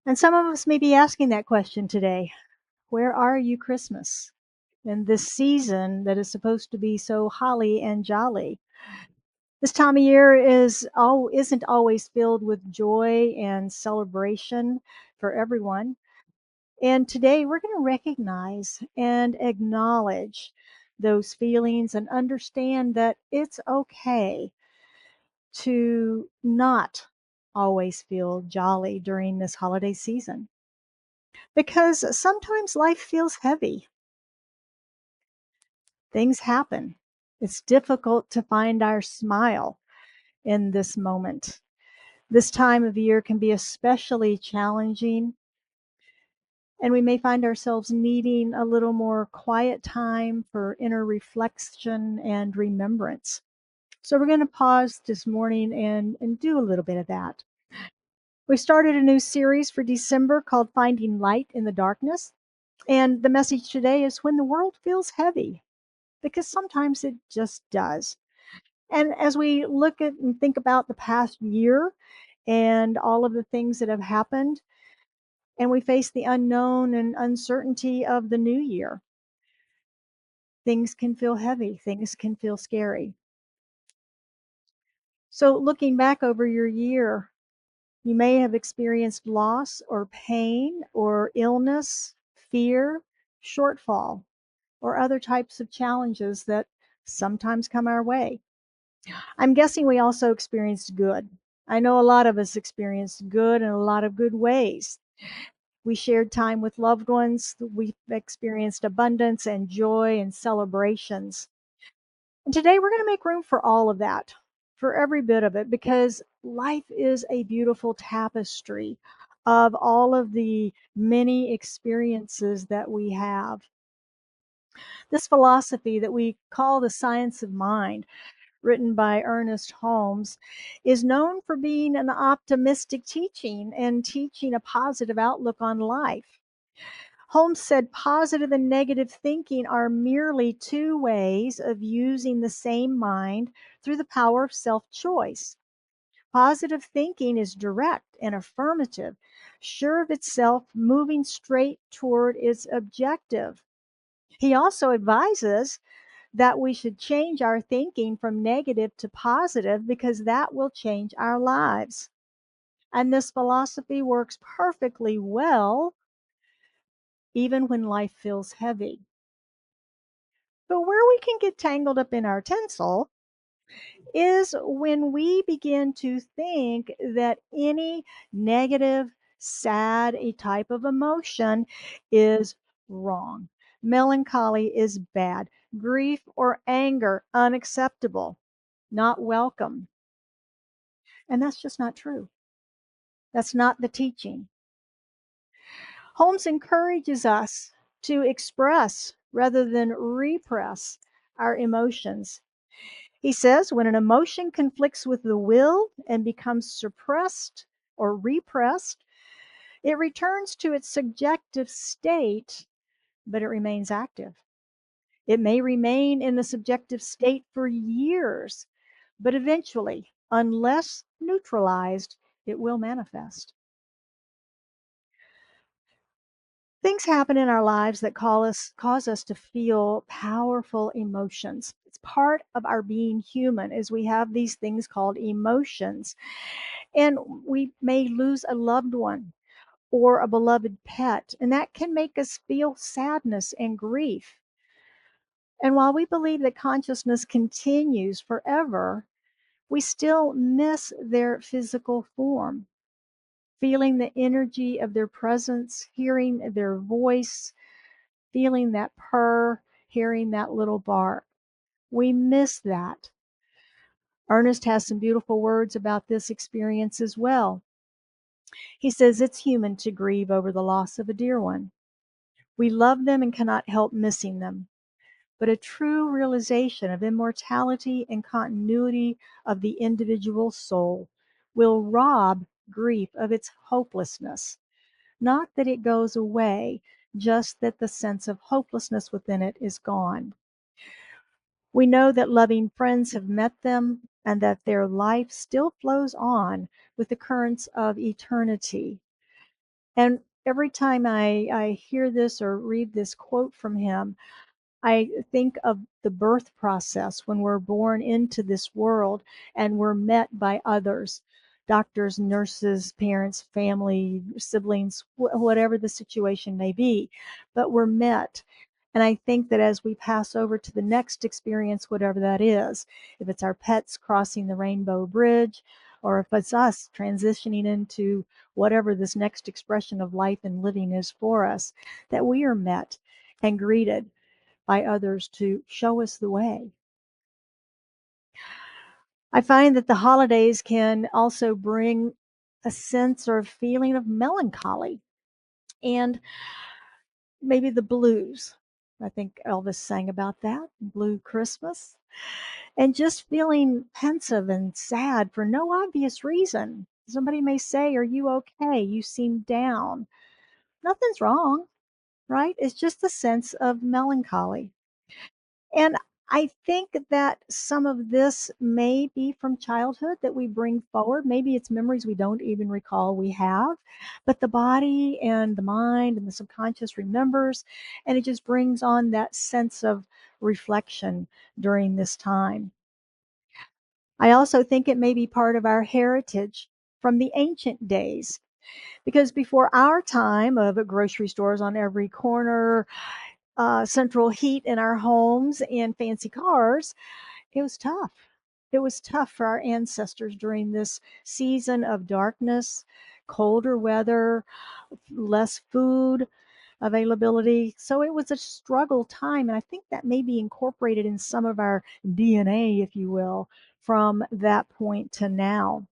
And some of us may be asking that question today. Where are you, Christmas? In this season that is supposed to be so holly and jolly. This time of year isn't always filled with joy and celebration for everyone. And today we're going to recognize and acknowledge those feelings and understand that it's okay to not always feel jolly during this holiday season because sometimes life feels heavy. Things happen. It's difficult to find our smile in this moment. This time of year can be especially challenging, and we may find ourselves needing a little more quiet time for inner reflection and remembrance. So, we're going to pause this morning and do a little bit of that. We started a new series for December called Finding Light in the Darkness. And the message today is when the world feels heavy, because sometimes it just does. And as we look at and think about the past year and all of the things that have happened, and we face the unknown and uncertainty of the new year, things can feel heavy, things can feel scary. So, looking back over your year, you may have experienced loss or pain or illness, fear, shortfall, or other types of challenges that sometimes come our way. I'm guessing we also experienced good. I know a lot of us experienced good in a lot of good ways. We shared time with loved ones. We experienced abundance and joy and celebrations. And today we're going to make room for all of that, for every bit of it, because life is a beautiful tapestry of all of the many experiences that we have. This philosophy that we call the science of mind, written by Ernest Holmes, is known for being an optimistic teaching and teaching a positive outlook on life. Holmes said positive and negative thinking are merely two ways of using the same mind through the power of self choice. Positive thinking is direct and affirmative, sure of itself, moving straight toward its objective. He also advises that we should change our thinking from negative to positive because that will change our lives. And this philosophy works perfectly well even when life feels heavy. But where we can get tangled up in our tinsel is when we begin to think that any negative, sad a type of emotion is wrong. Melancholy is bad. Grief or anger unacceptable, not welcome. And that's just not true. That's not the teaching. Holmes encourages us to express rather than repress our emotions. He says when an emotion conflicts with the will and becomes suppressed or repressed, it returns to its subjective state, but it remains active. It may remain in the subjective state for years, but eventually, unless neutralized, it will manifest. Things happen in our lives that cause us to feel powerful emotions. It's part of our being human is we have these things called emotions. And we may lose a loved one or a beloved pet, and that can make us feel sadness and grief. And while we believe that consciousness continues forever, we still miss their physical form, feeling the energy of their presence, hearing their voice, feeling that purr, hearing that little bark. We miss that. Ernest has some beautiful words about this experience as well. He says it's human to grieve over the loss of a dear one. We love them and cannot help missing them. But a true realization of immortality and continuity of the individual soul will rob grief of its hopelessness. Not that it goes away, just that the sense of hopelessness within it is gone. We know that loving friends have met them and that their life still flows on with the currents of eternity. And every time I hear this or read this quote from him, I think of the birth process when we're born into this world and we're met by others, doctors, nurses, parents, family, siblings, whatever the situation may be, but we're met. And I think that as we pass over to the next experience, whatever that is, if it's our pets crossing the rainbow bridge, or if it's us transitioning into whatever this next expression of life and living is for us, that we are met and greeted by others to show us the way. I find that the holidays can also bring a sense or feeling of melancholy and maybe the blues. I think Elvis sang about that, Blue Christmas, and just feeling pensive and sad for no obvious reason. Somebody may say, "Are you okay? You seem down." Nothing's wrong, right? It's just a sense of melancholy. And I think that some of this may be from childhood that we bring forward. Maybe it's memories we don't even recall we have, but the body and the mind and the subconscious remembers, and it just brings on that sense of reflection during this time. I also think it may be part of our heritage from the ancient days, because before our time of grocery stores on every corner, central heat in our homes, and fancy cars, it was tough. It was tough for our ancestors during this season of darkness, colder weather, less food availability. So it was a struggle time. And I think that may be incorporated in some of our DNA, if you will, from that point to now.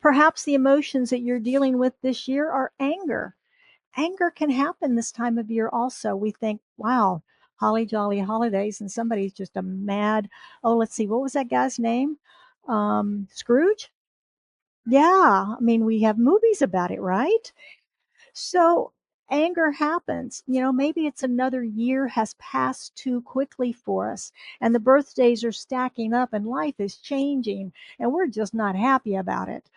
Perhaps the emotions that you're dealing with this year are anger. Anger can happen this time of year also. We think, wow, holly jolly holidays, and somebody's just a mad, oh, let's see, what was that guy's name? Scrooge? Yeah, I mean, we have movies about it, right? So anger happens. Maybe it's another year has passed too quickly for us, and the birthdays are stacking up, and life is changing, and we're just not happy about it.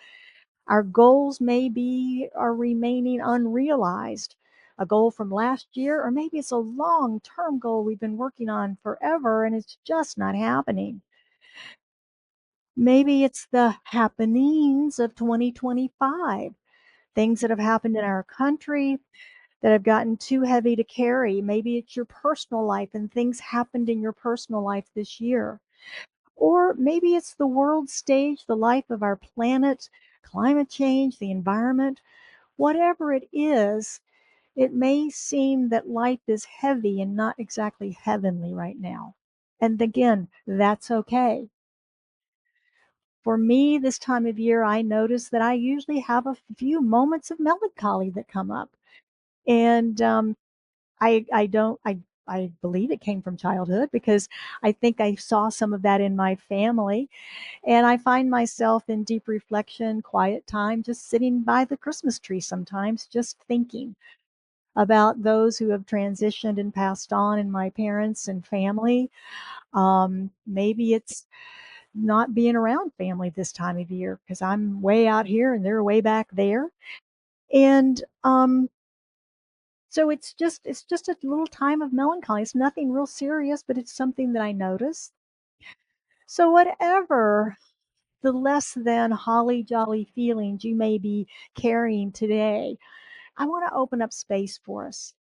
Our goals maybe are remaining unrealized. A goal from last year, or maybe it's a long term goal we've been working on forever and it's just not happening. Maybe it's the happenings of 2025, things that have happened in our country that have gotten too heavy to carry. Maybe it's your personal life and things happened in your personal life this year. Or maybe it's the world stage, the life of our planet, climate change, the environment. Whatever it is, it may seem that life is heavy and not exactly heavenly right now. And again, that's okay. For me, this time of year, I notice that I usually have a few moments of melancholy that come up. And I don't, I believe it came from childhood because I think I saw some of that in my family. And I find myself in deep reflection, quiet time, just sitting by the Christmas tree sometimes, just thinking about those who have transitioned and passed on in my parents and family. Maybe it's not being around family this time of year because I'm way out here and they're way back there. And so it's just a little time of melancholy. It's nothing real serious, but it's something that I notice. So whatever the less than holly jolly feelings you may be carrying today, I want to open up space for us.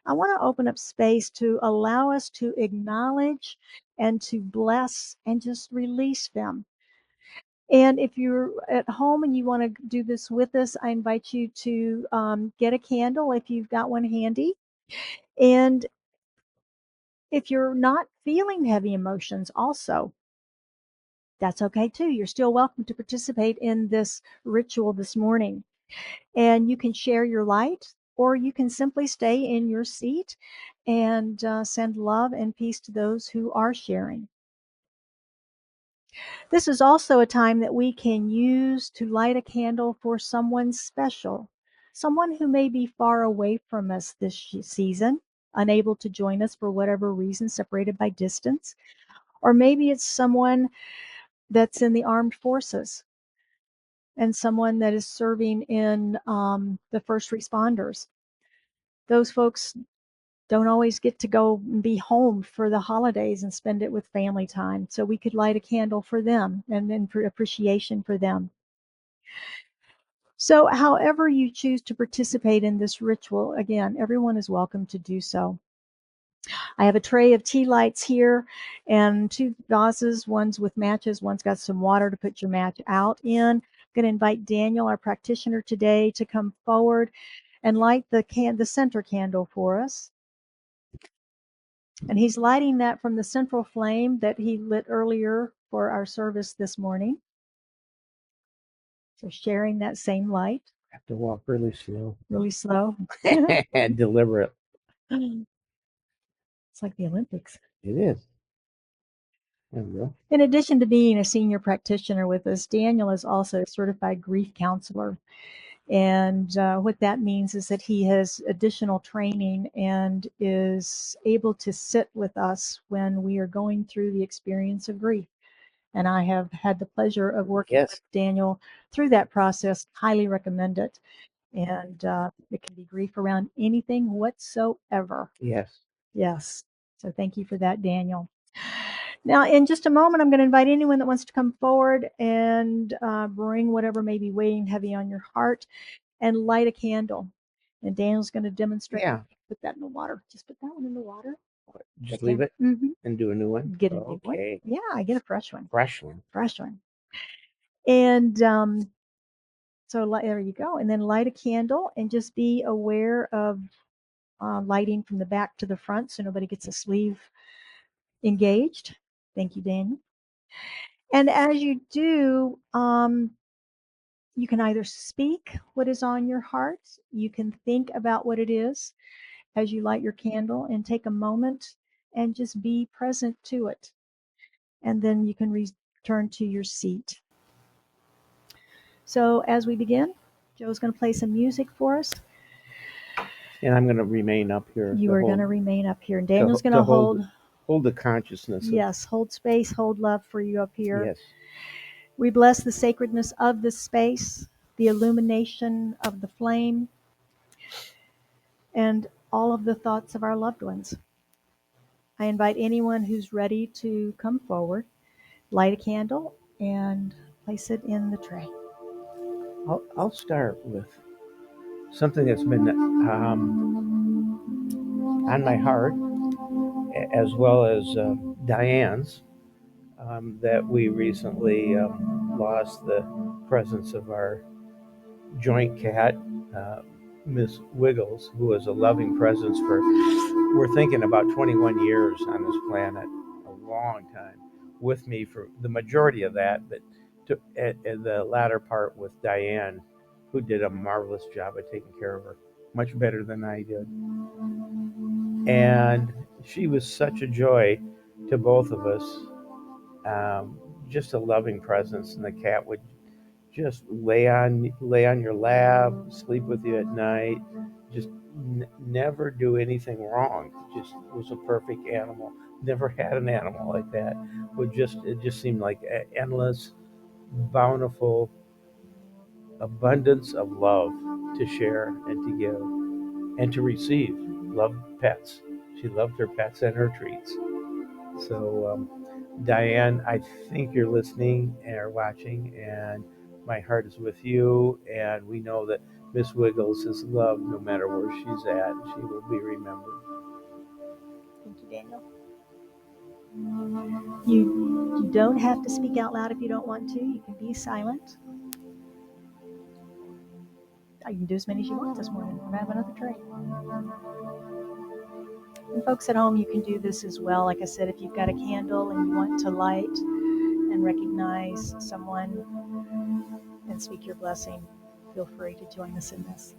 I want to open up space to allow us to acknowledge and to bless and just release them. And if you're at home and you want to do this with us, I invite you to get a candle if you've got one handy. And if you're not feeling heavy emotions, also, that's okay too. You're still welcome to participate in this ritual this morning. And you can share your light, or you can simply stay in your seat and send love and peace to those who are sharing. This is also a time that we can use to light a candle for someone special, someone who may be far away from us this season, unable to join us for whatever reason, separated by distance. Or maybe it's someone that's in the armed forces and someone that is serving in the first responders. Those folks don't always get to go and be home for the holidays and spend it with family time. So we could light a candle for them and then for appreciation for them. So, however you choose to participate in this ritual, again, everyone is welcome to do so. I have a tray of tea lights here and 2 vases. One's with matches, one's got some water to put your match out in. I'm going to invite Daniel, our practitioner today, to come forward and light the center candle for us. And he's lighting that from the central flame that he lit earlier for our service this morning. So sharing that same light. I have to walk really slow. Really slow. And deliberate. It's like the Olympics. It is. There we go. In addition to being a senior practitioner with us, Daniel is also a certified grief counselor. And what that means is that he has additional training and is able to sit with us when we are going through the experience of grief. And I have had the pleasure of working with Daniel through that process. Highly recommend it. And it can be grief around anything whatsoever. Yes. Yes. So thank you for that, Daniel. Now, in just a moment, I'm going to invite anyone that wants to come forward and bring whatever may be weighing heavy on your heart and light a candle. And Daniel's going to demonstrate. Yeah. Put that in the water. Just put that one in the water. Just leave it and do a new one? Get a new one. Yeah, I get a fresh one. Fresh one. Fresh one. And so there you go. And then light a candle and just be aware of lighting from the back to the front so nobody gets a sleeve engaged. Thank you, Daniel. And as you do, you can either speak what is on your heart, you can think about what it is as you light your candle and take a moment and just be present to it. And then you can return to your seat. So as we begin, Joe's going to play some music for us. And I'm going to remain up here. You are going to remain up here. And Daniel's going to hold the consciousness. Yes, hold space, hold love for you up here. Yes. We bless the sacredness of this space, the illumination of the flame, and all of the thoughts of our loved ones. I invite anyone who's ready to come forward, light a candle, and place it in the tray. I'll start with something that's been on my heart, as well as Diane's, that we recently lost the presence of our joint cat, Miss Wiggles, who was a loving presence for, we're thinking about 21 years on this planet, a long time, with me for the majority of that, but at the latter part with Diane, who did a marvelous job of taking care of her, much better than I did. And she was such a joy to both of us, just a loving presence, and the cat would just lay on your lap, sleep with you at night, just never do anything wrong. Just was a perfect animal. Never had an animal like that. It just seemed like endless, bountiful abundance of love to share and to give and to receive. Loved pets. She loved her pets and her treats. So Diane, I think you're listening or watching, and my heart is with you, and we know that Miss Wiggles is loved no matter where she's at. She will be remembered. Thank you, Daniel. You don't have to speak out loud if you don't want to. You can be silent. You can do as many as you want this morning. I have another tray. And folks at home, you can do this as well. Like I said, if you've got a candle and you want to light and recognize someone and speak your blessing, feel free to join us in this.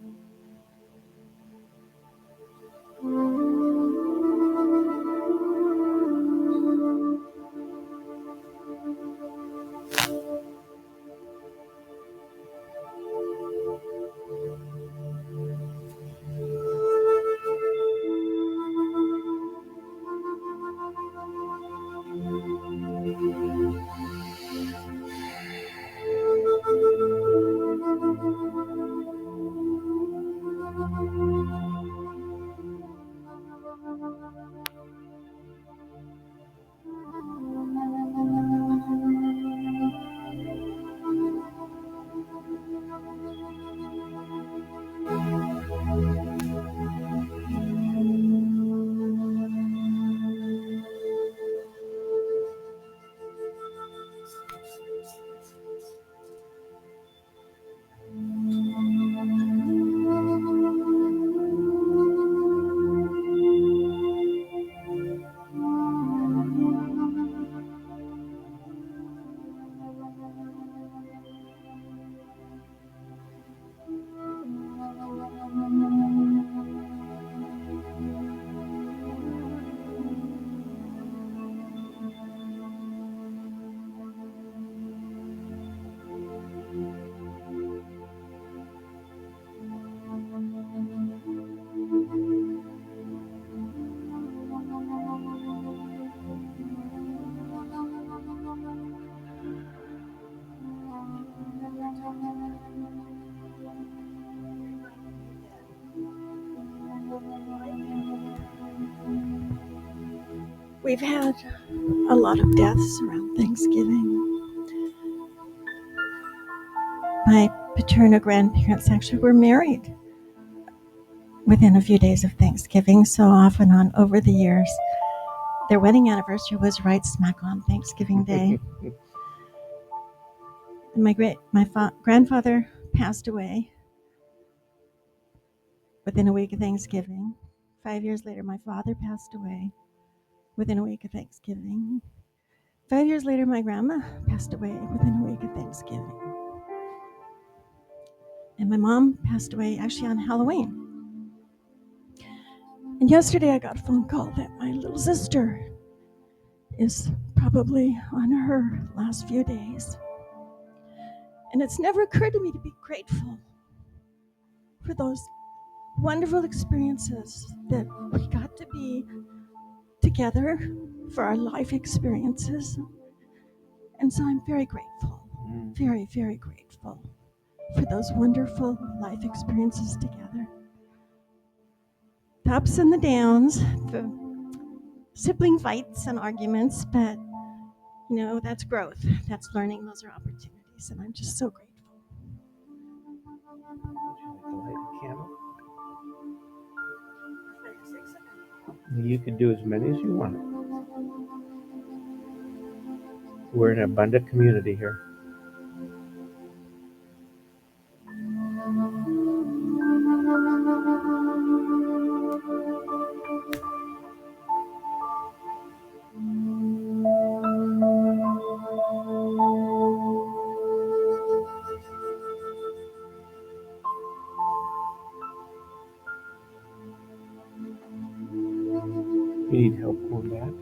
We've had a lot of deaths around Thanksgiving. My paternal grandparents actually were married within a few days of Thanksgiving, so off and on over the years. Their wedding anniversary was right smack on Thanksgiving Day. And my grandfather passed away within a week of Thanksgiving. 5 years later, my father passed away within a week of Thanksgiving. 5 years later, my grandma passed away within a week of Thanksgiving. And my mom passed away actually on Halloween. And yesterday I got a phone call that my little sister is probably on her last few days. And it's never occurred to me to be grateful for those wonderful experiences that we got to be together for our life experiences. And so I'm very grateful, very, very grateful for those wonderful life experiences together. The ups and the downs, the sibling fights and arguments, but that's growth, that's learning, those are opportunities, and I'm just so grateful. Would you like to light a candle? You can do as many as you want. We're an abundant community here. You need help on that?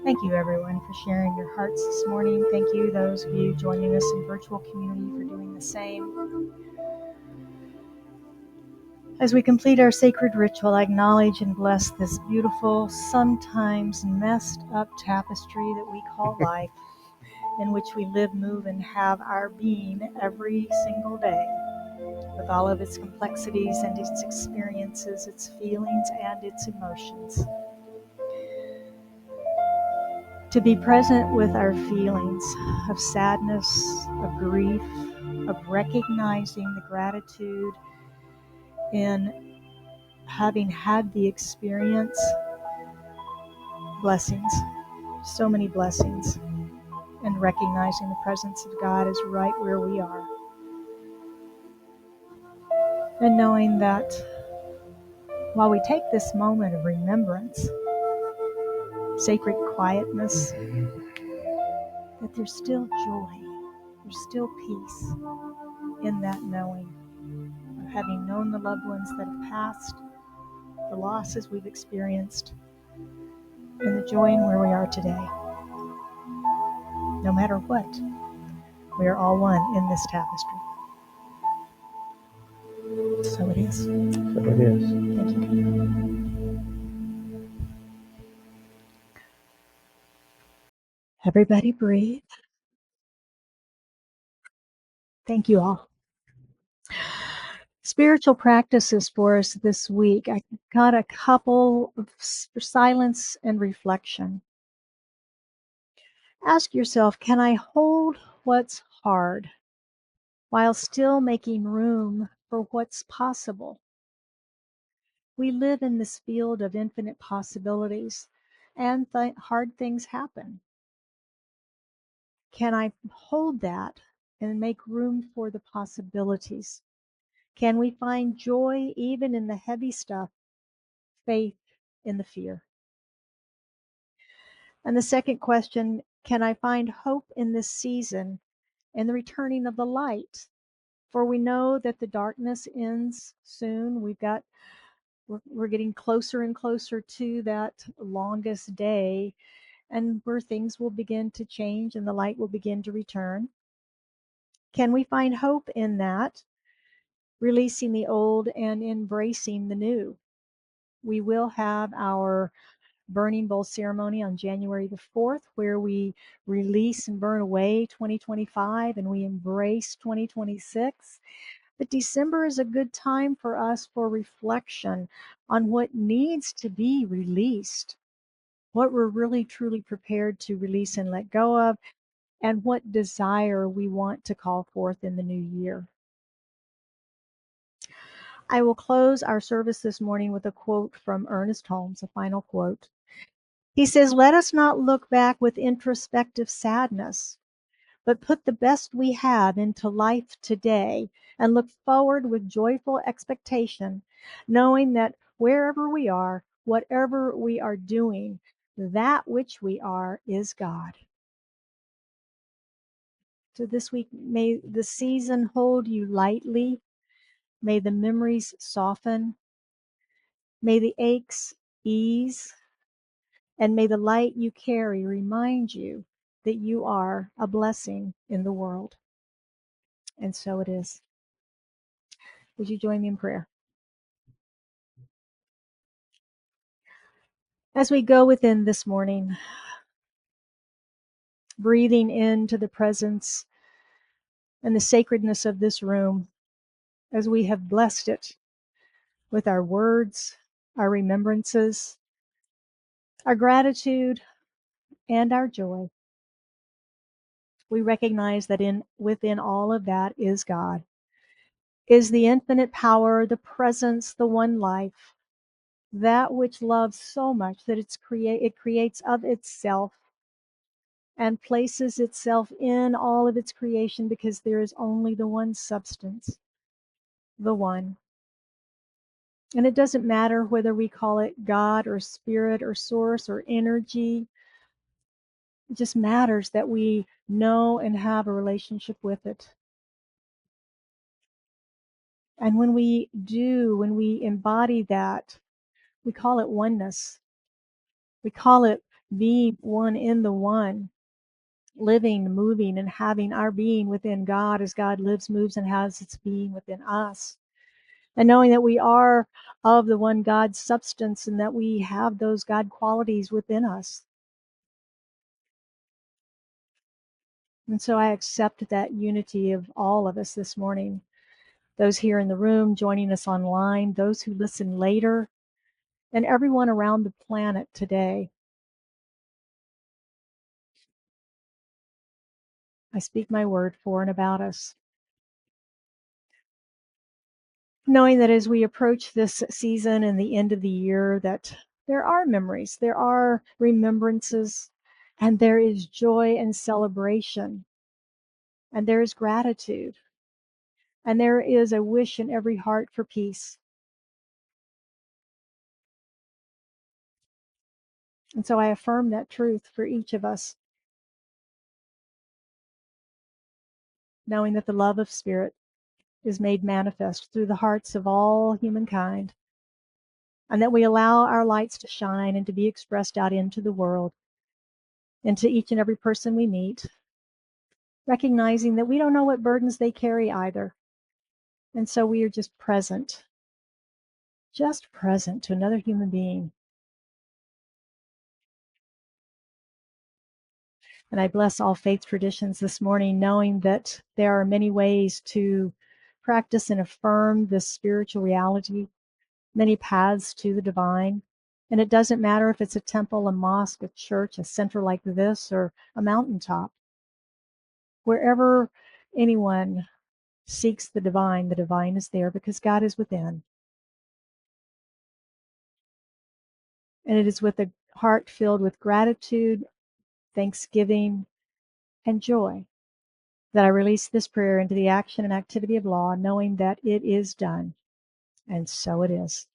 Thank you, everyone, for sharing your hearts this morning. Thank you, those of you joining us in virtual community, for doing the same. As we complete our sacred ritual, I acknowledge and bless this beautiful, sometimes messed up tapestry that we call life, in which we live, move, and have our being every single day, with all of its complexities and its experiences, its feelings and its emotions. To be present with our feelings of sadness, of grief, of recognizing the gratitude in having had the experience, blessings, so many blessings, and recognizing the presence of God is right where we are. And knowing that while we take this moment of remembrance, sacred quietness, that there's still joy, there's still peace in that knowing of having known the loved ones that have passed, the losses we've experienced, and the joy in where we are today. No matter what, we are all one in this tapestry. So it is. So it is. Thank you. Everybody breathe. Thank you all. Spiritual practices for us this week. I got a couple of silence and reflection. Ask yourself, can I hold what's hard while still making room for what's possible? We live in this field of infinite possibilities, and hard things happen. Can I hold that and make room for the possibilities? Can we find joy even in the heavy stuff, faith in the fear? And the second question, can I find hope in this season and the returning of the light? For we know that the darkness ends soon. We're getting closer and closer to that longest day, and where things will begin to change and the light will begin to return. Can we find hope in that, releasing the old and embracing the new? We will have our burning bowl ceremony on January the 4th, where we release and burn away 2025 and we embrace 2026. But December is a good time for us for reflection on what needs to be released, what we're really truly prepared to release and let go of, and what desire we want to call forth in the new year. I will close our service this morning with a quote from Ernest Holmes, a final quote. He says, "Let us not look back with introspective sadness, but put the best we have into life today and look forward with joyful expectation, knowing that wherever we are, whatever we are doing, that which we are is God." So this week, may the season hold you lightly. May the memories soften. May the aches ease. And may the light you carry remind you that you are a blessing in the world. And so it is. Would you join me in prayer? As we go within this morning, breathing into the presence and the sacredness of this room, as we have blessed it with our words, our remembrances, our gratitude, and our joy, we recognize that within all of that is God, is the infinite power, the presence, the one life, that which loves so much that it creates of itself and places itself in all of its creation, because there is only the one substance, the one. And it doesn't matter whether we call it God or spirit or source or energy. It just matters that we know and have a relationship with it. And when we do, when we embody that, we call it oneness. We call it being one in the one, living, moving, and having our being within God as God lives, moves, and has its being within us. And knowing that we are of the one God substance and that we have those God qualities within us. And so I accept that unity of all of us this morning. Those here in the room, joining us online, those who listen later, and everyone around the planet today. I speak my word for and about us. Knowing that as we approach this season and the end of the year, that there are memories, there are remembrances, and there is joy and celebration, and there is gratitude, and there is a wish in every heart for peace. And so I affirm that truth for each of us, knowing that the love of Spirit is made manifest through the hearts of all humankind, and that we allow our lights to shine and to be expressed out into the world, into each and every person we meet, recognizing that we don't know what burdens they carry either. And so we are just present to another human being. And I bless all faith traditions this morning, knowing that there are many ways to practice and affirm this spiritual reality, many paths to the divine. And it doesn't matter if it's a temple, a mosque, a church, a center like this, or a mountaintop. Wherever anyone seeks the divine is there because God is within. And it is with a heart filled with gratitude, thanksgiving, and joy that I release this prayer into the action and activity of law, knowing that it is done. And so it is.